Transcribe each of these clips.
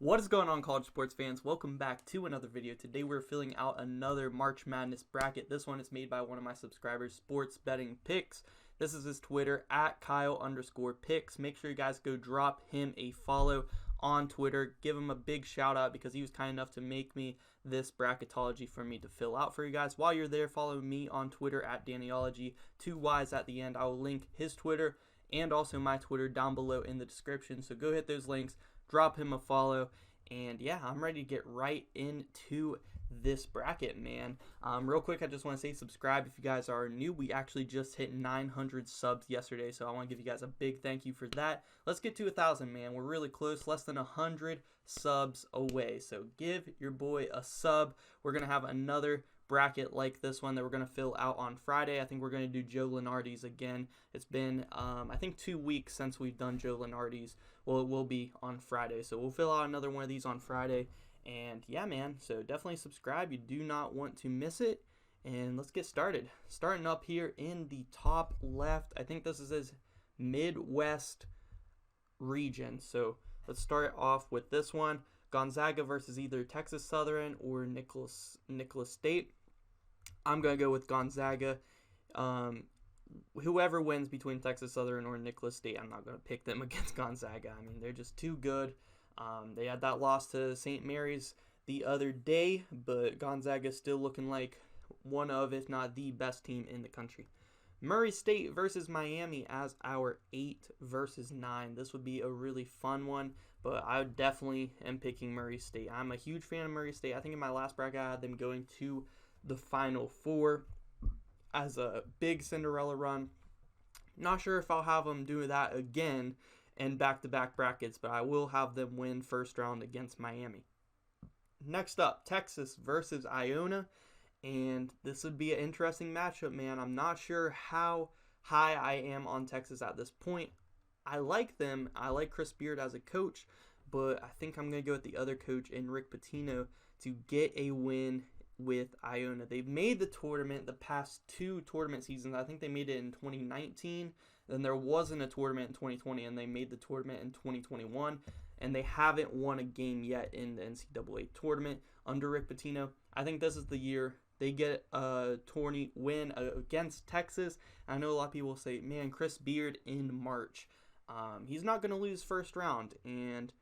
What is going on, college sports fans? Welcome back to another video. Today we're filling out another March Madness bracket. This one is made by one of my subscribers, Sports Betting Picks. This is his Twitter, at Kyle_picks. Make sure you guys go drop him a follow on Twitter. Give him a big shout out because he was kind enough to make me this bracketology for me to fill out for you guys. While you're there, follow me on Twitter at Dannyology. 2 Y's at the end. I will link his Twitter and also my Twitter down below in the description. So go hit those links. Drop him a follow, and yeah, I'm ready to get right into this bracket, man. Real quick, I just want to say subscribe if you guys are new. We actually just hit 900 subs yesterday, so I want to give you guys a big thank you for that. Let's get to 1,000, man. We're really close, less than 100 subs away, so give your boy a sub. We're going to have another bracket like this one that we're going to fill out on Friday. I think we're going to do Joe Lunardi's again. It's been, I think, 2 weeks since we've done Joe Lunardi's. Well, it will be on Friday. So we'll fill out another one of these on Friday. And yeah, man, so definitely subscribe. You do not want to miss it. And let's get started. Starting up here in the top left, I think this is his Midwest region. So let's start off with this one. Gonzaga versus either Texas Southern or Nicholas State. I'm going to go with Gonzaga. Whoever wins between Texas Southern or Nicholas State, I'm not going to pick them against Gonzaga. I mean, they're just too good. They had that loss to St. Mary's the other day, but Gonzaga is still looking like one of, if not the best team in the country. Murray State versus Miami as our 8 versus 9. This would be a really fun one, but I definitely am picking Murray State. I'm a huge fan of Murray State. I think in my last bracket I had them going to the Final Four as a big Cinderella run. Not sure if I'll have them do that again in back-to-back brackets, but I will have them win first round against Miami. Next up, Texas versus Iona. And this would be an interesting matchup, man. I'm not sure how high I am on Texas at this point. I like them. I like Chris Beard as a coach, but I think I'm going to go with the other coach in Rick Pitino to get a win with Iona. They've made the tournament the past 2 tournament seasons. I think they made it in 2019. Then there wasn't a tournament in 2020, and they made the tournament in 2021. And they haven't won a game yet in the NCAA tournament under Rick Pitino. I think this is the year they get a tourney win against Texas. I know a lot of people say, man, Chris Beard in March. He's not going to lose first round. And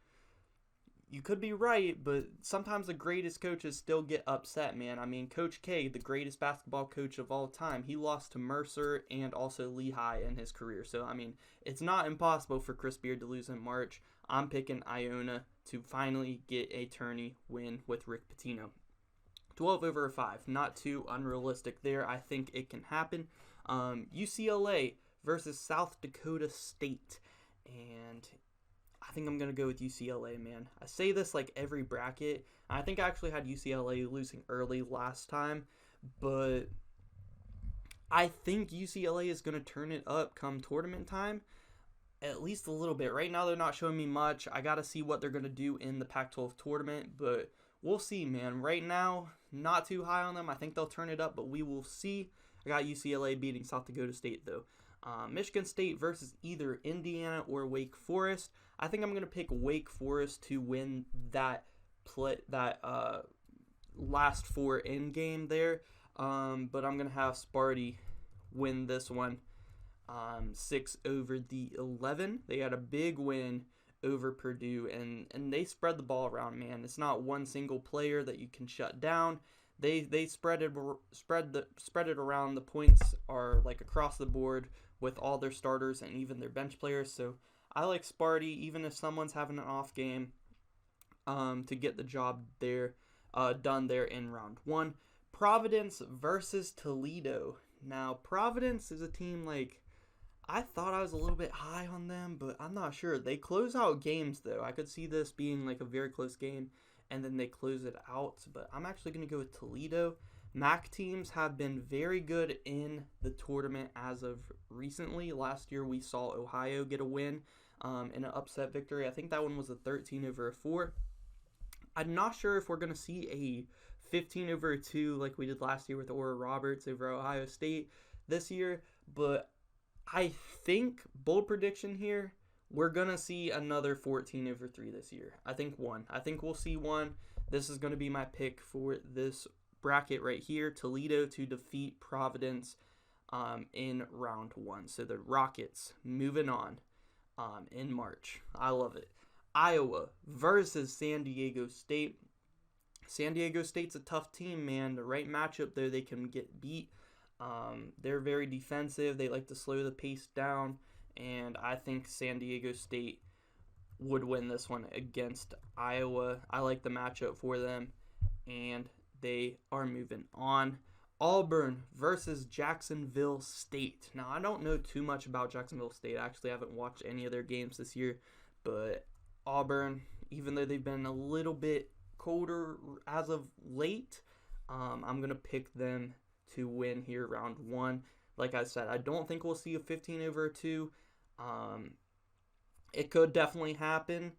you could be right, but sometimes the greatest coaches still get upset, man. I mean, Coach K, the greatest basketball coach of all time, he lost to Mercer and also Lehigh in his career. So, I mean, it's not impossible for Chris Beard to lose in March. I'm picking Iona to finally get a tourney win with Rick Pitino. 12 over 5, not too unrealistic there. I think it can happen. UCLA versus South Dakota State. And I think I'm going to go with UCLA, man. I say this like every bracket. I think I actually had UCLA losing early last time, but I think UCLA is going to turn it up come tournament time, at least a little bit. Right now, they're not showing me much. I got to see what they're going to do in the Pac-12 tournament, but we'll see, man. Right now, not too high on them. I think they'll turn it up, but we will see. I got UCLA beating South Dakota State, though. Michigan State versus either Indiana or Wake Forest. I think I'm going to pick Wake Forest to win that last 4 in game there. But I'm going to have Sparty win this one 6 over the 11. They had a big win over Purdue, and they spread the ball around, man. It's not one single player that you can shut down. They spread it around. The points are like across the board with all their starters and even their bench players. So I like Sparty, even if someone's having an off game, to get the job there done there in round 1. Providence versus Toledo. Now, Providence is a team like, I thought I was a little bit high on them, but I'm not sure. They close out games, though. I could see this being like a very close game, and then they close it out. But I'm actually going to go with Toledo. MAC teams have been very good in the tournament as of recently. Last year, we saw Ohio get a win in an upset victory. I think that one was a 13 over 4. I'm not sure if we're going to see a 15 over 2 like we did last year with Oral Roberts over Ohio State this year, but I think, bold prediction here, we're going to see another 14/3 this year. I think one. I think we'll see one. This is going to be my pick for this bracket right here. Toledo to defeat Providence in round 1. So the Rockets moving on in March. I love it. Iowa versus San Diego State. San Diego State's a tough team, man. The right matchup there, they can get beat. They're very defensive. They like to slow the pace down. And I think San Diego State would win this one against Iowa. I like the matchup for them. And they are moving on. Auburn versus Jacksonville State. Now, I don't know too much about Jacksonville State. I actually haven't watched any of their games this year. But Auburn, even though they've been a little bit colder as of late, I'm going to pick them to win here round 1. Like I said, I don't think we'll see a 15/2. It could definitely happen,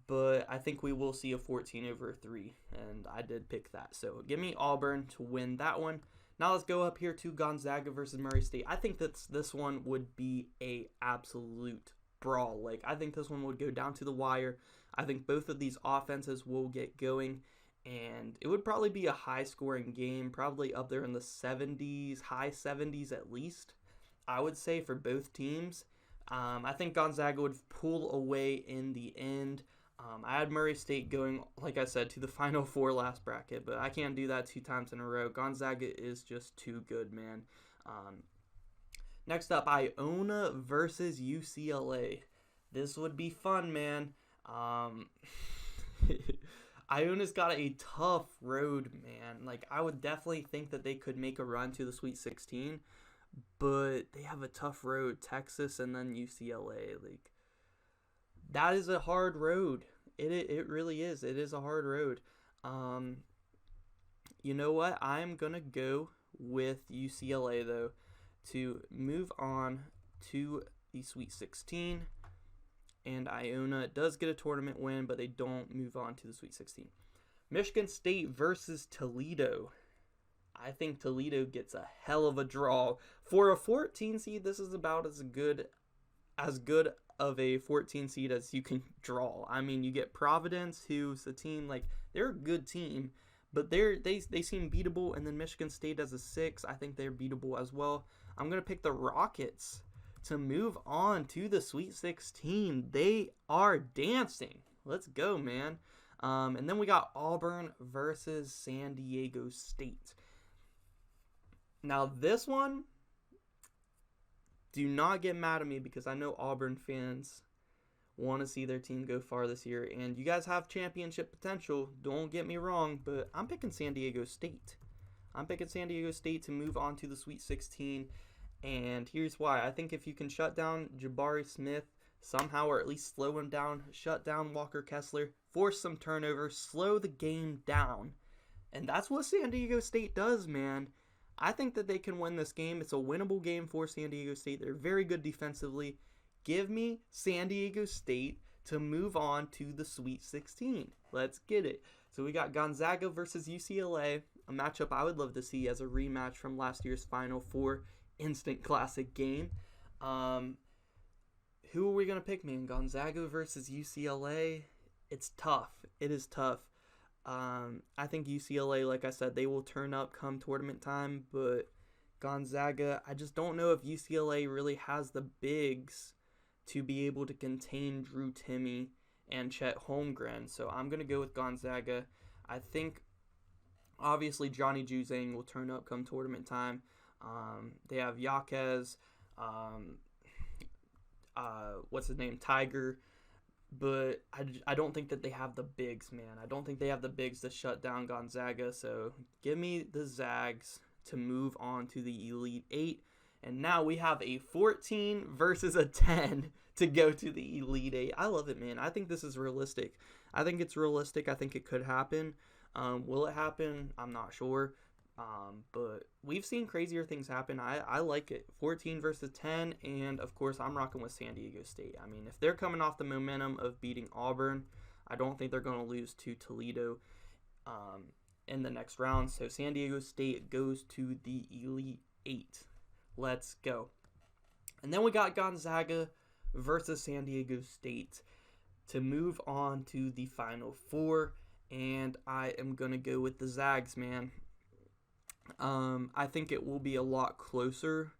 but I think we will see a 14/3, and I did pick that. So give me Auburn to win that one. Now let's go up here to Gonzaga versus Murray State. I think that this one would be a absolute brawl. Like, I think this one would go down to the wire. I think both of these offenses will get going, and it would probably be a high-scoring game, probably up there in the 70s, high 70s at least, I would say, for both teams. I think Gonzaga would pull away in the end. I had Murray State going, like I said, to the Final Four last bracket, but I can't do that 2 times in a row. Gonzaga is just too good, man. Next up, Iona versus UCLA. This would be fun, man. Iona's got a tough road, man. Like, I would definitely think that they could make a run to the Sweet 16, but they have a tough road. Texas and then UCLA. Like, that is a hard road. It really is. It is a hard road. You know what? I'm going to go with UCLA, though, to move on to the Sweet 16. And Iona does get a tournament win, but they don't move on to the Sweet 16. Michigan State versus Toledo. I think Toledo gets a hell of a draw. For a 14 seed, this is about as good of a 14 seed as you can draw. I mean, you get Providence, who's a team, like, they're a good team, but they seem beatable. And then Michigan State as a 6, I think they're beatable as well. I'm going to pick the Rockets to move on to the Sweet 16. They are dancing. Let's go, man. And then we got Auburn versus San Diego State. Now, this one, do not get mad at me because I know Auburn fans want to see their team go far this year. And you guys have championship potential. Don't get me wrong, but I'm picking San Diego State. I'm picking San Diego State to move on to the Sweet 16. And here's why. I think if you can shut down Jabari Smith somehow, or at least slow him down, shut down Walker Kessler, force some turnovers, slow the game down. And that's what San Diego State does, man. I think that they can win this game. It's a winnable game for San Diego State. They're very good defensively. Give me San Diego State to move on to the Sweet 16. Let's get it. So we got Gonzaga versus UCLA, a matchup I would love to see as a rematch from last year's Final Four instant classic game. Who are we going to pick, man? Gonzaga versus UCLA? It's tough. It is tough. I think UCLA, like I said, they will turn up come tournament time, but Gonzaga, I just don't know if UCLA really has the bigs to be able to contain Drew Timme and Chet Holmgren, so I'm going to go with Gonzaga. I think, obviously, Johnny Juzang will turn up come tournament time. They have Jaquez, what's his name, Tiger, but I don't think that they have the bigs, man. I don't think they have the bigs to shut down Gonzaga, so give me the Zags to move on to the Elite 8. And now we have a 14 versus a 10 to go to the Elite 8. I love it, man. I think this is realistic. I think it's realistic. I think it could happen. Will it happen? I'm not sure. But we've seen crazier things happen. I like it. 14 versus 10, and of course I'm rocking with San Diego State. I mean, if they're coming off the momentum of beating Auburn, I don't think they're going to lose to Toledo in the next round. So San Diego State goes to the Elite 8. Let's go. And then we got Gonzaga versus San Diego State to move on to the Final Four. And I am going to go with the Zags, man. I think it will be a lot closer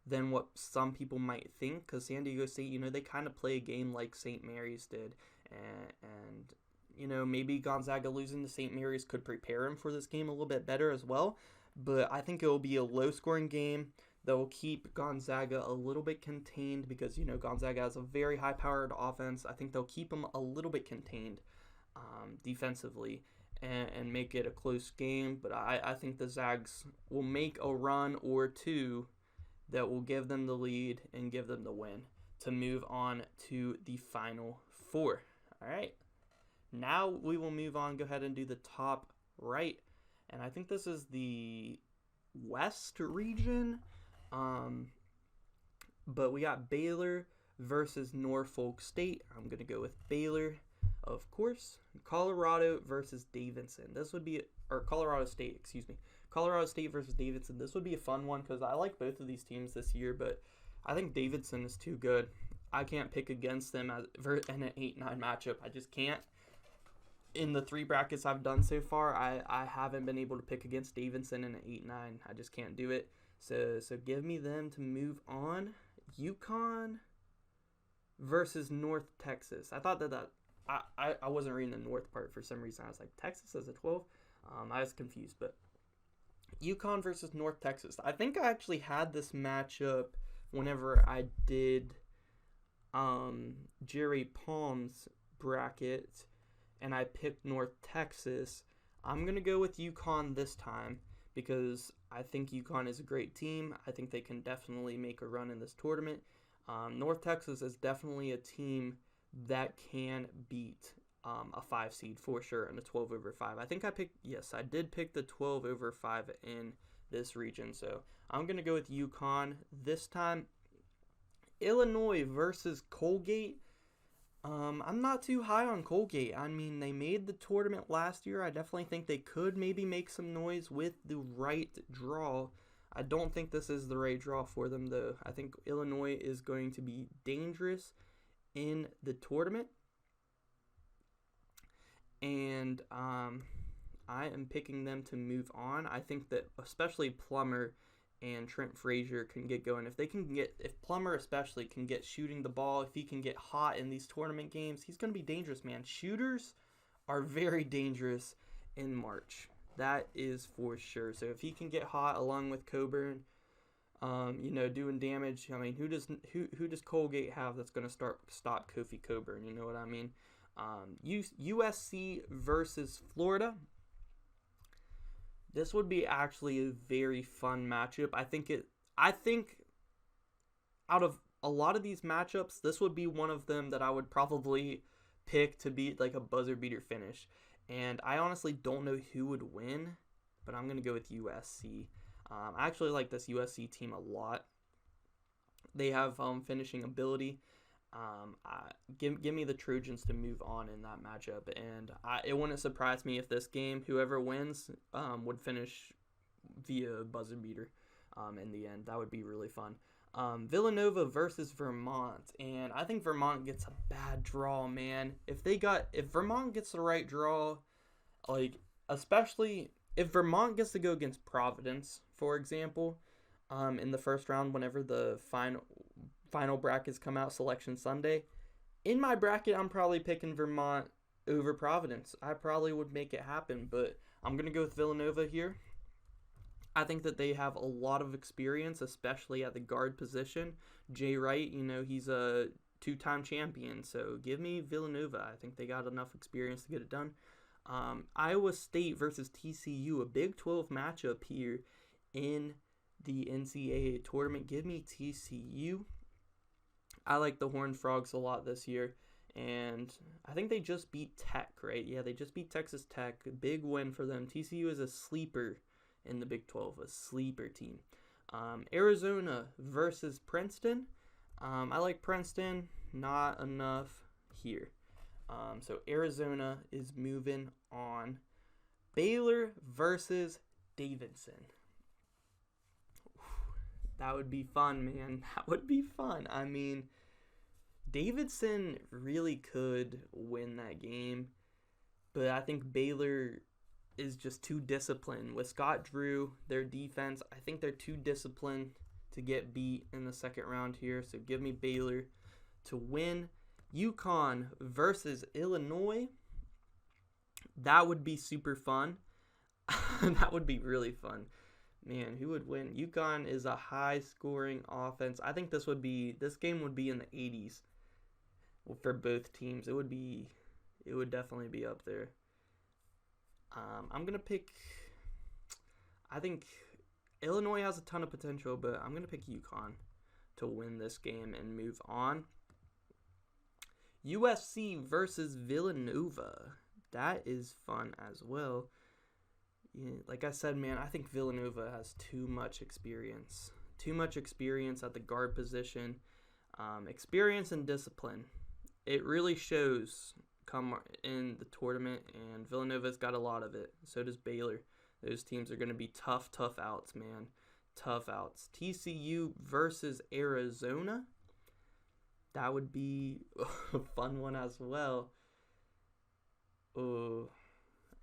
than what some people might think, because San Diego State, they kind of play a game like St. Mary's did, and maybe Gonzaga losing to St. Mary's could prepare him for this game a little bit better as well, but I think it will be a low-scoring game that will keep Gonzaga a little bit contained, because, Gonzaga has a very high-powered offense. I think they'll keep them a little bit contained defensively, and make it a close game, but I think the Zags will make a run or two that will give them the lead and give them the win to move on to the Final Four. All right. Now we will move on. Go ahead and do the top right. And I think this is the West region. But we got Baylor versus Norfolk State. I'm going to go with Baylor, of course. Colorado versus Davidson. This would be, or Colorado State, excuse me. Colorado State versus Davidson. This would be a fun one because I like both of these teams this year, but I think Davidson is too good. I can't pick against them in an 8-9 matchup. I just can't. In the 3 brackets I've done so far, I haven't been able to pick against Davidson in an 8-9. I just can't do it. So give me them to move on. UConn versus North Texas. I thought that I wasn't reading the North part for some reason. I was like, Texas as a 12? I was confused, but UConn versus North Texas. I think I actually had this matchup whenever I did Jerry Palm's bracket, and I picked North Texas. I'm going to go with UConn this time because I think UConn is a great team. I think they can definitely make a run in this tournament. North Texas is definitely a team that can beat a 5 seed for sure in a 12 over 5. I think I did pick the 12 over 5 in this region. So I'm going to go with UConn this time. Illinois versus Colgate. I'm not too high on Colgate. I mean, they made the tournament last year. I definitely think they could maybe make some noise with the right draw. I don't think this is the right draw for them, though. I think Illinois is going to be dangerous in the tournament. And I am picking them to move on. I think that especially Plummer and Trent Frazier can get going. If Plummer especially can get shooting the ball, if he can get hot in these tournament games, he's going to be dangerous, man. Shooters are very dangerous in March. That is for sure. So if he can get hot along with Coburn, doing damage, I mean, who does Colgate have that's going to stop Kofi Coburn? You know what I mean? USC versus Florida. This would be actually a very fun matchup. I think out of a lot of these matchups, this would be one of them that I would probably pick to beat like a buzzer beater finish. And I honestly don't know who would win, but I'm going to go with USC. I actually like this USC team a lot. They have finishing ability. Give me the Trojans to move on in that matchup, and it wouldn't surprise me if this game, whoever wins, would finish via buzzer beater in the end. That would be really fun. Villanova versus Vermont, and I think Vermont gets a bad draw, man. If Vermont gets the right draw, like especially if Vermont gets to go against Providence, for example, in the first round, whenever the final brackets come out, Selection Sunday. In my bracket, I'm probably picking Vermont over Providence. I probably would make it happen, but I'm going to go with Villanova here. I think that they have a lot of experience, especially at the guard position. Jay Wright, he's a 2-time champion, so give me Villanova. I think they got enough experience to get it done. Iowa State versus TCU, a Big 12 matchup here in the NCAA tournament. Give me TCU. I like the Horned Frogs a lot this year, and I think they just beat Tech, right? Yeah, they just beat Texas Tech. Big win for them. TCU is a sleeper in the Big 12, a sleeper team. Arizona versus Princeton. I like Princeton, not enough here. So Arizona is moving on. Baylor versus Davidson. That would be fun, man. That would be fun. I mean, Davidson really could win that game, but I think Baylor is just too disciplined. With Scott Drew, their defense, I think they're too disciplined to get beat in the second round here. So give me Baylor to win. UConn versus Illinois. That would be super fun. That would be really fun. Man, who would win? UConn is a high-scoring offense. I think this game would be in the 80s for both teams. It would definitely be up there. I'm gonna pick. I think Illinois has a ton of potential, but I'm gonna pick UConn to win this game and move on. USC versus Villanova. That is fun as well. Yeah, like I said, man, I think Villanova has too much experience. Too much experience at the guard position. Experience and discipline. It really shows come in the tournament, and Villanova's got a lot of it. So does Baylor. Those teams are going to be tough outs, man. Tough outs. TCU versus Arizona. That would be a fun one as well. Oh,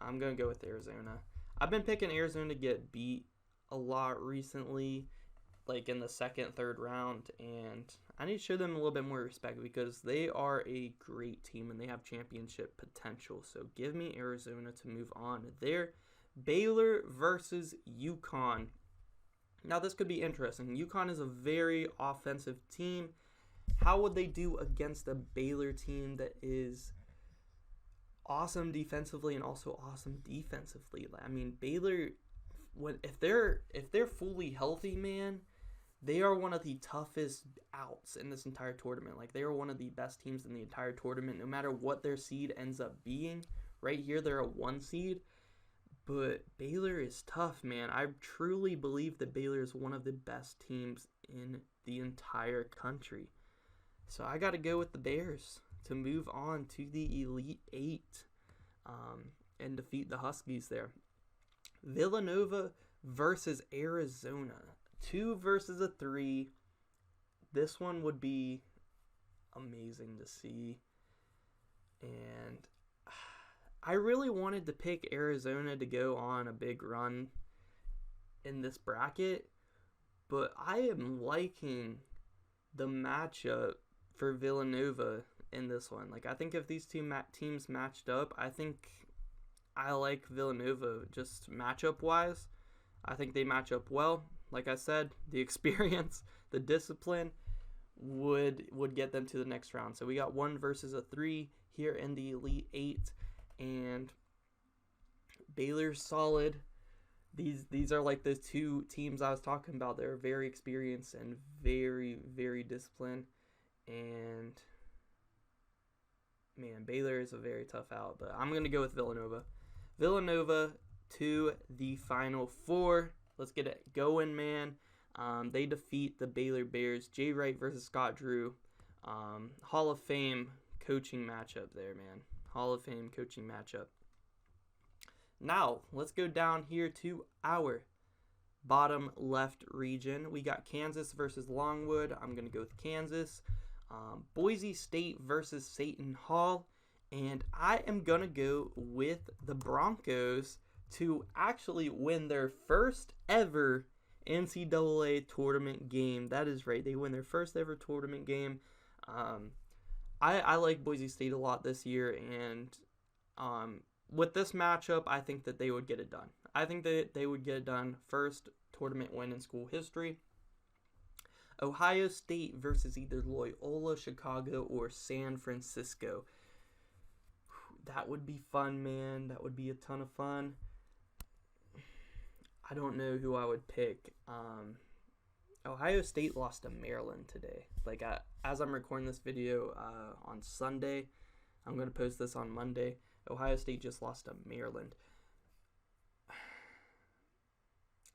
I'm going to go with Arizona. I've been picking Arizona to get beat a lot recently, like in the second, third round, and I need to show them a little bit more respect because they are a great team and they have championship potential. So give me Arizona to move on there. Baylor versus UConn. Now this could be interesting. UConn is a very offensive team. How would they do against a Baylor team that is awesome defensively and also awesome defensively? I mean, Baylor, if they're fully healthy, man, they are one of the toughest outs in this entire tournament. Like, they are one of the best teams in the entire tournament, no matter what their seed ends up being. Right here, they're a 1 seed. But Baylor is tough, man. I truly believe that Baylor is one of the best teams in the entire country. So I got to go with the Bears to move on to the Elite Eight and defeat the Huskies there. Villanova versus Arizona. 2 versus a 3. This one would be amazing to see. And I really wanted to pick Arizona to go on a big run in this bracket, but I am liking the matchup for Villanova in this one. Like, I think if these two teams matched up, I think I like Villanova just matchup-wise. I think they match up well. Like I said, the experience, the discipline would get them to the next round. So we got 1 versus a 3 here in the Elite Eight, and Baylor's solid. These are like those 2 teams I was talking about. They're very experienced and very, very disciplined. And man, Baylor is a very tough out, but I'm going to go with Villanova. Villanova to the Final Four. Let's get it going, man. They defeat the Baylor Bears. Jay Wright versus Scott Drew. Hall of Fame coaching matchup there, man. Hall of Fame coaching matchup. Now, let's go down here to our bottom left region. We got Kansas versus Longwood. I'm going to go with Kansas. Boise State versus Seton Hall. And I am going to go with the Broncos to actually win their first ever NCAA tournament game. That is right. They win their first ever tournament game. I like Boise State a lot this year, and with this matchup, I think that they would get it done. I think that they would get it done. First tournament win in school history. Ohio State versus either Loyola, Chicago, or San Francisco. That would be fun, man. That would be a ton of fun. I don't know who I would pick. Ohio State lost to Maryland today. Like, as I'm recording this video on Sunday, I'm going to post this on Monday. Ohio State just lost to Maryland.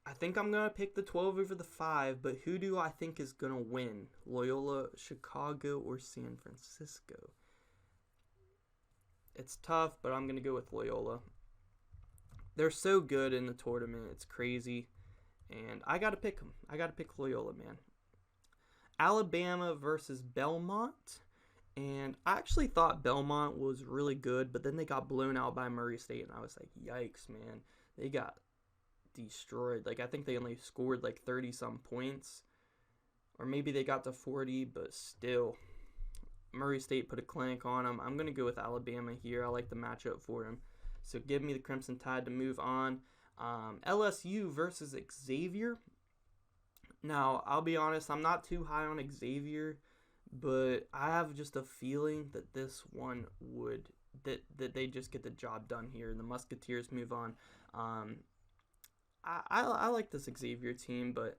I think I'm going to pick the 12 over the 5, but who do I think is going to win? Loyola, Chicago, or San Francisco? It's tough, but I'm going to go with Loyola. They're so good in the tournament. It's crazy. And I got to pick them. I got to pick Loyola, man. Alabama versus Belmont. And I actually thought Belmont was really good, but then they got blown out by Murray State, and I was like, yikes, man. They got destroyed. Like, I think they only scored like 30 some points, or maybe they got to 40, but still, Murray State put a clinic on them. I'm going to go with Alabama here. I like the matchup for them. So give me the Crimson Tide to move on. LSU versus Xavier. Now, I'll be honest, I'm not too high on Xavier, but I have just a feeling that this one would, that they just get the job done here, and the Musketeers move on. I like this Xavier team, but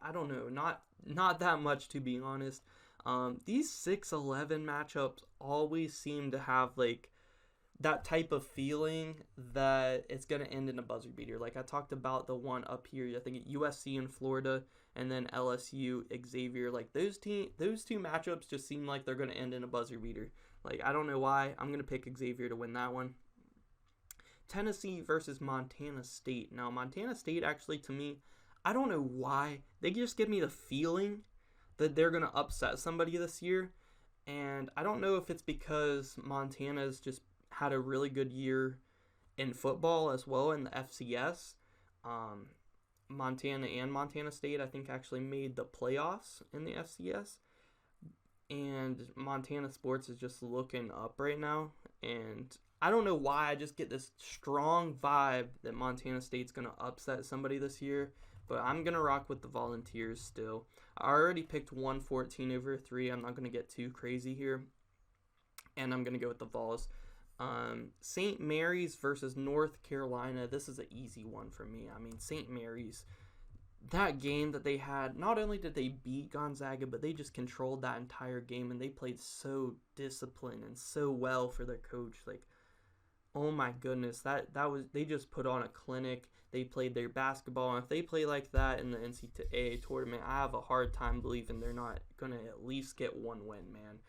I don't know, not that much, to be honest. These 6-11 matchups always seem to have like that type of feeling that it's going to end in a buzzer beater. Like I talked about the one up here, I think USC and Florida, and then LSU, Xavier. Like those two matchups just seem like they're going to end in a buzzer beater. Like I don't know why. I'm going to pick Xavier to win that one. Tennessee versus Montana State. Now Montana State actually, to me, I don't know why, they just give me the feeling that they're going to upset somebody this year. And I don't know if it's because Montana's just had a really good year in football as well in the FCS. Montana and Montana State, I think, actually made the playoffs in the FCS. And Montana sports is just looking up right now. And I don't know why, I just get this strong vibe that Montana State's going to upset somebody this year. But I'm going to rock with the Volunteers still. I already picked 114 over 3. I'm not going to get too crazy here. And I'm going to go with the Vols. St. Mary's versus North Carolina. This is an easy one for me. I mean, St. Mary's, that game that they had, not only did they beat Gonzaga, but they just controlled that entire game, and they played so disciplined and so well for their coach. Like, oh my goodness, that was, they just put on a clinic. They played their basketball, and if they play like that in the NCAA tournament, I have a hard time believing they're not going to at least get one win, man.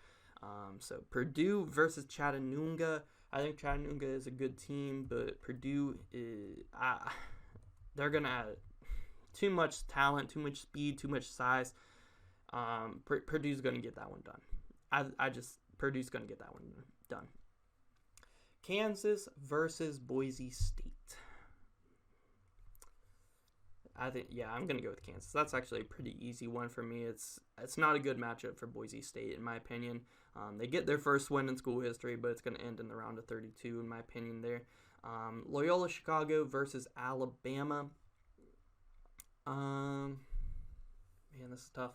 So Purdue versus Chattanooga. I think Chattanooga is a good team, but Purdue is, they're going to have too much talent, too much speed, too much size. Purdue's going to get that one done. Purdue's going to get that one done. Kansas versus Boise State. I'm going to go with Kansas. That's actually a pretty easy one for me. It's not a good matchup for Boise State, in my opinion. They get their first win in school history, but it's going to end in the round of 32, in my opinion there. Loyola Chicago versus Alabama. Man, this is tough.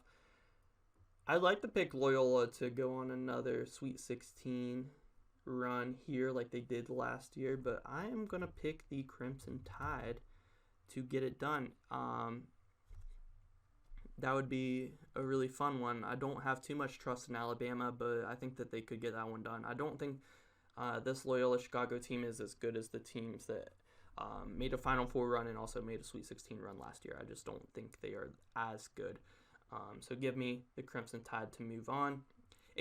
I'd like to pick Loyola to go on another Sweet 16 run here like they did last year, but I am going to pick the Crimson Tide to get it done. That would be a really fun one. I don't have too much trust in Alabama, but I think that they could get that one done. I don't think this Loyola Chicago team is as good as the teams that made a Final Four run and also made a Sweet 16 run last year. I just don't think they are as good. So give me the Crimson Tide to move on.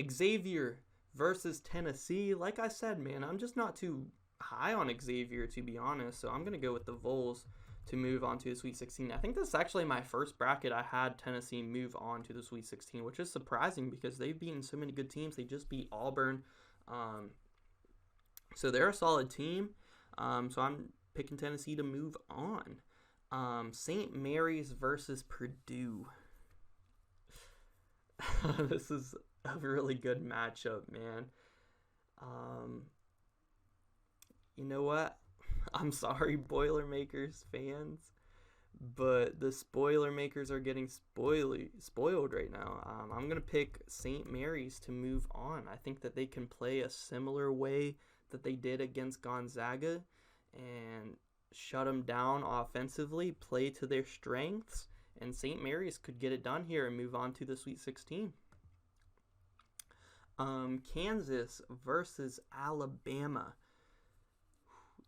Xavier versus Tennessee. Like I said, man, I'm just not too high on Xavier, to be honest. So I'm going to go with the Vols to move on to the Sweet 16. I think this is actually my first bracket I had Tennessee move on to the Sweet 16, which is surprising because they've beaten so many good teams. They just beat Auburn. So they're a solid team. So I'm picking Tennessee to move on. St. Mary's versus Purdue. This is a really good matchup, man. You know what? I'm sorry, Boilermakers fans, but the Spoilermakers are getting spoiled right now. I'm going to pick St. Mary's to move on. I think that they can play a similar way that they did against Gonzaga and shut them down offensively, play to their strengths, and St. Mary's could get it done here and move on to the Sweet 16. Kansas versus Alabama.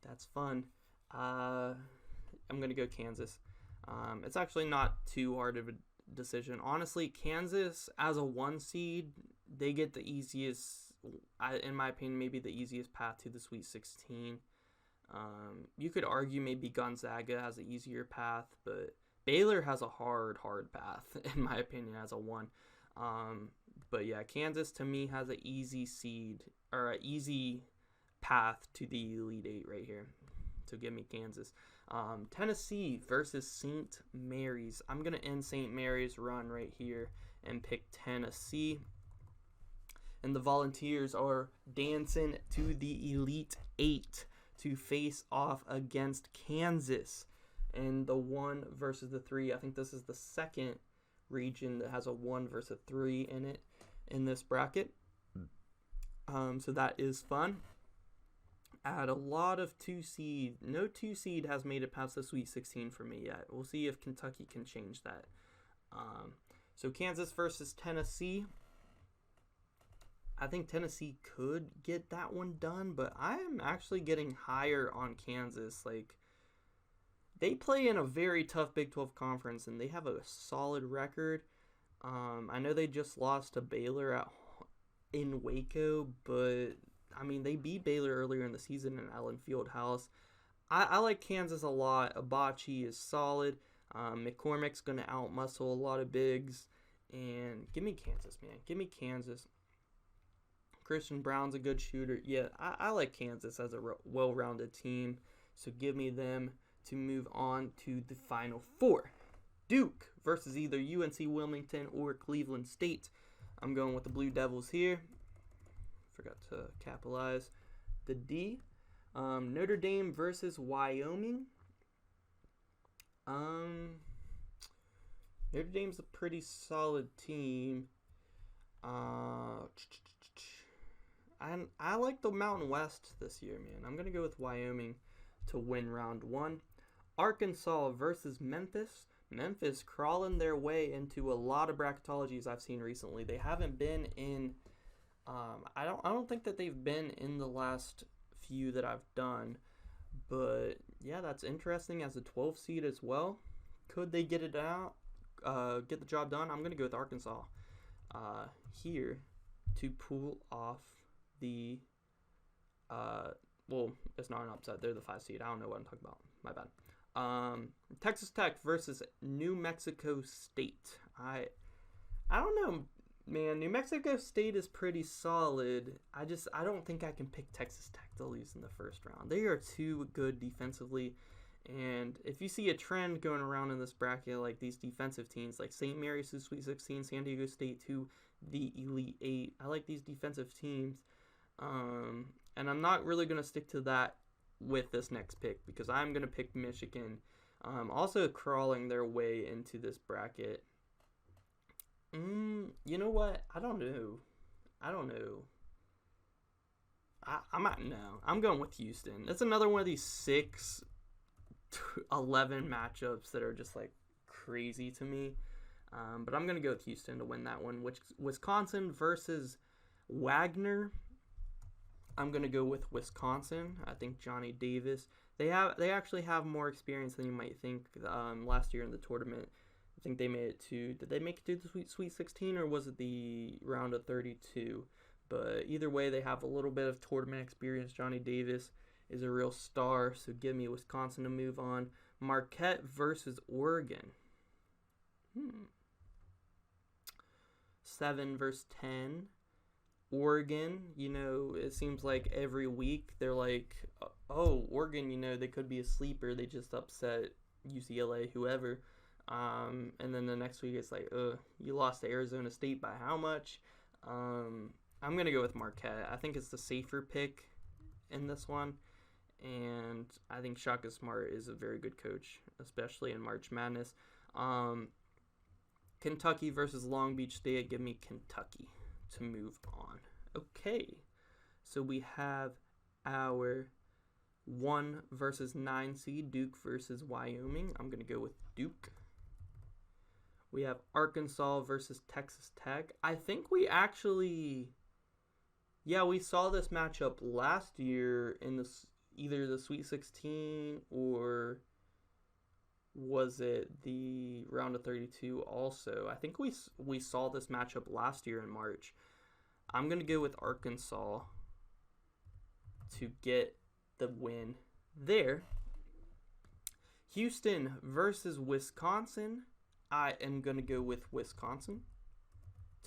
That's fun. I'm going to go Kansas. It's actually not too hard of a decision. Honestly, Kansas, as a 1 seed, they get the easiest, in my opinion, maybe the easiest path to the Sweet 16. You could argue maybe Gonzaga has an easier path, but Baylor has a hard path, in my opinion, as a 1. But yeah, Kansas to me has an easy seed or an easy path to the Elite Eight right here. So give me Kansas. Tennessee versus St. Mary's. I'm going to end St. Mary's run right here and pick Tennessee. And the Volunteers are dancing to the Elite Eight to face off against Kansas. And the 1 versus the 3. I think this is the second region that has a 1 versus a 3 in it in this bracket. So that is fun. Add a lot of 2 seed. No 2 seed has made it past the Sweet 16 for me yet. We'll see if Kentucky can change that. So Kansas versus Tennessee. I think Tennessee could get that one done, but I am actually getting higher on Kansas. Like, they play in a very tough Big 12 conference, and they have a solid record. I know they just lost to Baylor in Waco, but I mean, they beat Baylor earlier in the season in Allen Fieldhouse. I like Kansas a lot. Abachi is solid. McCormick's going to outmuscle a lot of bigs. And give me Kansas, man. Give me Kansas. Christian Brown's a good shooter. Yeah, I like Kansas as a well-rounded team. So give me them to move on to the Final Four. Duke versus either UNC Wilmington or Cleveland State. I'm going with the Blue Devils here. Forgot to capitalize the D. Notre Dame versus Wyoming. Notre Dame's a pretty solid team. I like the Mountain West this year, man. I'm going to go with Wyoming to win round 1. Arkansas versus Memphis. Memphis crawling their way into a lot of bracketologies I've seen recently. They haven't been in... I don't think that they've been in the last few that I've done. But, yeah, that's interesting as a 12 seed as well. Could they get it out? Get the job done? I'm going to go with Arkansas here to pull off the... well, it's not an upset. They're the 5 seed. I don't know what I'm talking about. My bad. Texas Tech versus New Mexico State. I don't know, man. New Mexico State is pretty solid. I don't think I can pick Texas Tech to lose in the first round. They are too good defensively. And if you see a trend going around in this bracket, like these defensive teams, like St. Mary's to Sweet 16, San Diego State to the Elite 8. I like these defensive teams. And I'm not really going to stick to that with this next pick because I'm going to pick Michigan. Also crawling their way into this bracket. You know what? I don't know. I'm going with Houston. It's another one of these 6-11 matchups that are just like crazy to me. But I'm going to go with Houston to win that one. Which Wisconsin versus Wagner. I'm going to go with Wisconsin. I think Johnny Davis. They actually have more experience than you might think. Last year in the tournament, I think they made it to... Did they make it to the Sweet 16 or was it the round of 32? But either way, they have a little bit of tournament experience. Johnny Davis is a real star, so give me Wisconsin to move on. Marquette versus Oregon. 7 versus 10. Oregon, it seems like every week they're like, oh, Oregon, they could be a sleeper. They just upset UCLA, whoever. And then the next week it's like, you lost to Arizona State by how much? I'm going to go with Marquette. I think it's the safer pick in this one. And I think Shaka Smart is a very good coach, especially in March Madness. Kentucky versus Long Beach State. Give me Kentucky to move on. Okay, so we have our 1 versus 9 seed, Duke versus Wyoming. I'm going to go with Duke. We have Arkansas versus Texas Tech. I think we actually, we saw this matchup last year in either the Sweet 16 or was it the round of 32 also. I think we saw this matchup last year in March. I'm going to go with Arkansas to get the win there. Houston versus Wisconsin. I am going to go with Wisconsin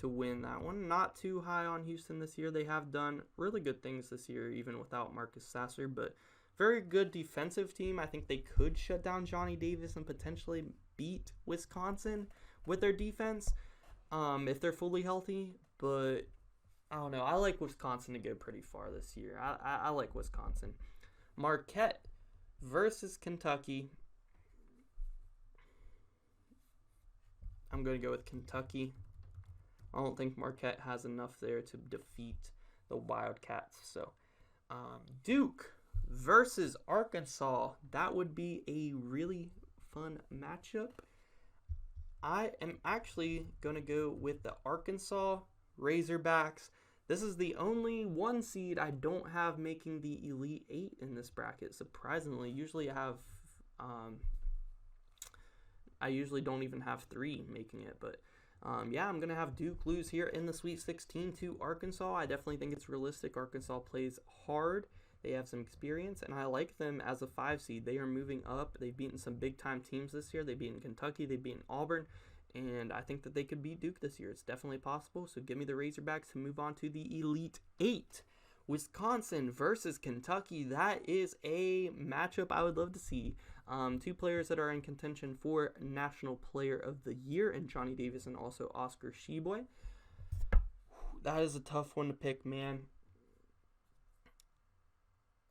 to win that one. Not too high on Houston this year. They have done really good things this year, even without Marcus Sasser, but very good defensive team. I think they could shut down Johnny Davis and potentially beat Wisconsin with their defense if they're fully healthy, but I don't know. I like Wisconsin to go pretty far this year. I like Wisconsin. Marquette versus Kentucky. I'm going to go with Kentucky. I don't think Marquette has enough there to defeat the Wildcats. So, Duke versus Arkansas. That would be a really fun matchup. I am actually going to go with the Arkansas Razorbacks. This is the only 1 seed I don't have making the Elite 8 in this bracket, surprisingly. Usually I usually don't even have 3 making it, but yeah, I'm going to have Duke lose here in the Sweet 16 to Arkansas. I definitely think it's realistic. Arkansas plays hard. They have some experience, and I like them as a 5 seed. They are moving up. They've beaten some big-time teams this year. They've beaten Kentucky. They've beaten Auburn, and I think that they could beat Duke this year. It's definitely possible, so give me the Razorbacks to move on to the Elite 8. Wisconsin versus Kentucky. That is a matchup I would love to see. 2 players that are in contention for National Player of the Year, and Johnny Davis and also Oscar Sheboy. That is a tough one to pick, man.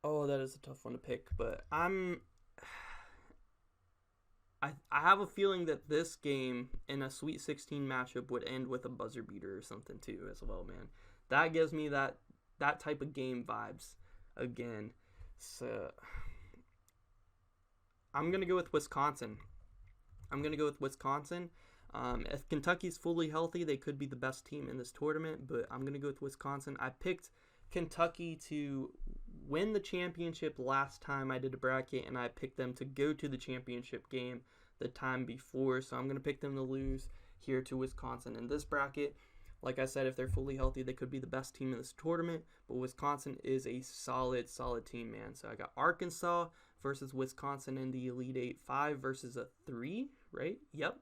Oh, that is a tough one to pick, but I have a feeling that this game in a Sweet 16 matchup would end with a buzzer beater or something too as well, man. That gives me that type of game vibes again. So I'm going to go with Wisconsin. If Kentucky's fully healthy, they could be the best team in this tournament, but I'm going to go with Wisconsin. I picked Kentucky to win the championship last time I did a bracket, and I picked them to go to the championship game the time before, so I'm going to pick them to lose here to Wisconsin in this bracket. Like I said, if they're fully healthy, they could be the best team in this tournament, but Wisconsin is a solid team, man. So I got Arkansas versus Wisconsin in the Elite 8, 5 versus a 3, right? Yep.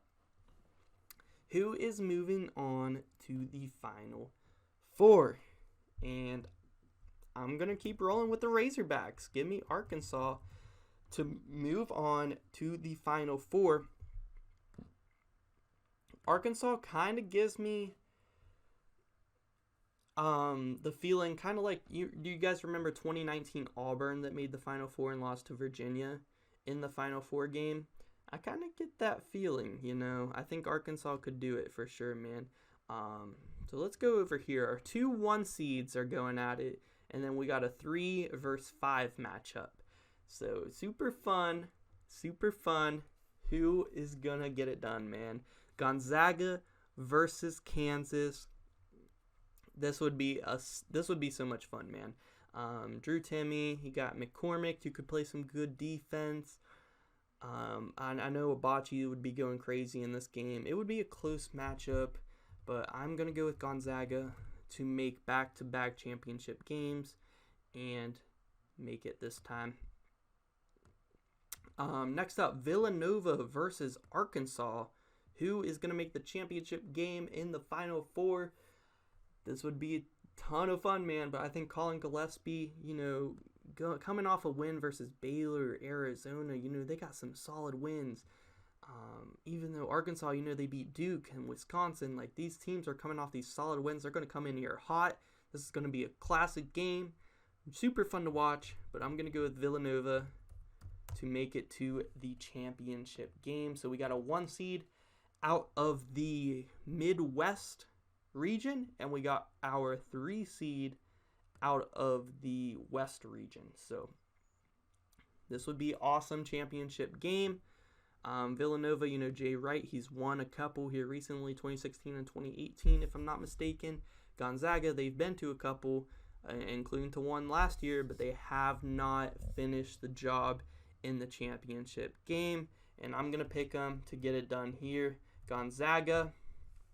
Who is moving on to the Final 4? And I'm going to keep rolling with the Razorbacks. Give me Arkansas to move on to the Final 4. Arkansas kind of gives me the feeling kind of like, do you guys remember 2019 Auburn that made the Final 4 and lost to Virginia in the Final 4 game? I kind of get that feeling, you know. I think Arkansas could do it for sure, man. So let's go over here. Our 2 1 seeds are going at it, and then we got a 3 versus 5 matchup. So super fun. Who is gonna get it done, man? Gonzaga versus Kansas. This would be so much fun, man. Drew Timme, you got McCormick, who could play some good defense. I know Abachi would be going crazy in this game. It would be a close matchup, but I'm going to go with Gonzaga to make back-to-back championship games and make it this time. Next up, Villanova versus Arkansas. Who is going to make the championship game in the Final 4? This would be a ton of fun, man, but I think Colin Gillespie, coming off a win versus Baylor or Arizona, they got some solid wins. Even though Arkansas, they beat Duke and Wisconsin, like these teams are coming off these solid wins. They're going to come in here hot. This is going to be a classic game. Super fun to watch, but I'm going to go with Villanova to make it to the championship game. So we got a 1 seed out of the Midwest region, and we got our 3 seed out of the West region. So this would be awesome championship game. Villanova, Jay Wright, he's won a couple here recently, 2016 and 2018, if I'm not mistaken. Gonzaga, they've been to a couple, including to one last year, but they have not finished the job in the championship game. And I'm going to pick them to get it done here. Gonzaga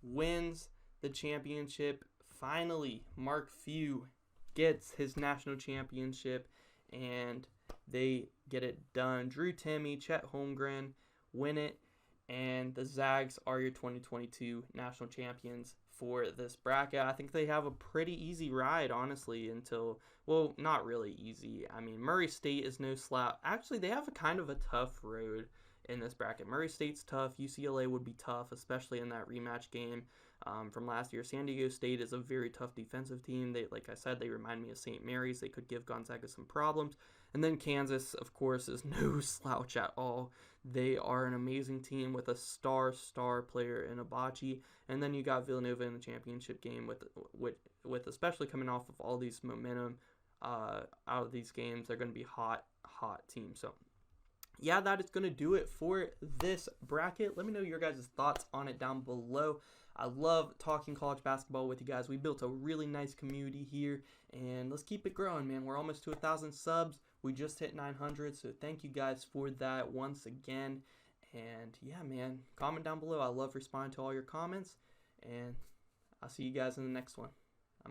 wins the championship. Finally, Mark Few gets his national championship, and they get it done. Drew Timme, Chet Holmgren win it, and the Zags are your 2022 national champions. for this bracket. I think they have a pretty easy ride, honestly, until, well, not really easy. I mean, Murray State is no slouch. Actually, they have a kind of a tough road in this bracket. Murray State's tough. UCLA would be tough, especially in that rematch game from last year. San Diego State is a very tough defensive team. They, like I said, they remind me of St. Mary's. They could give Gonzaga some problems. And then Kansas, of course, is no slouch at all. They are an amazing team with a star player in Abachi. And then you got Villanova in the championship game with especially coming off of all these momentum out of these games. They're going to be hot team. So yeah, that is going to do it for this bracket. Let me know your guys' thoughts on it down below. I love talking college basketball with you guys. We built a really nice community here, and let's keep it growing, man. We're almost to 1,000 subs. We just hit 900, so thank you guys for that once again. And yeah, man, comment down below. I love responding to all your comments, and I'll see you guys in the next one.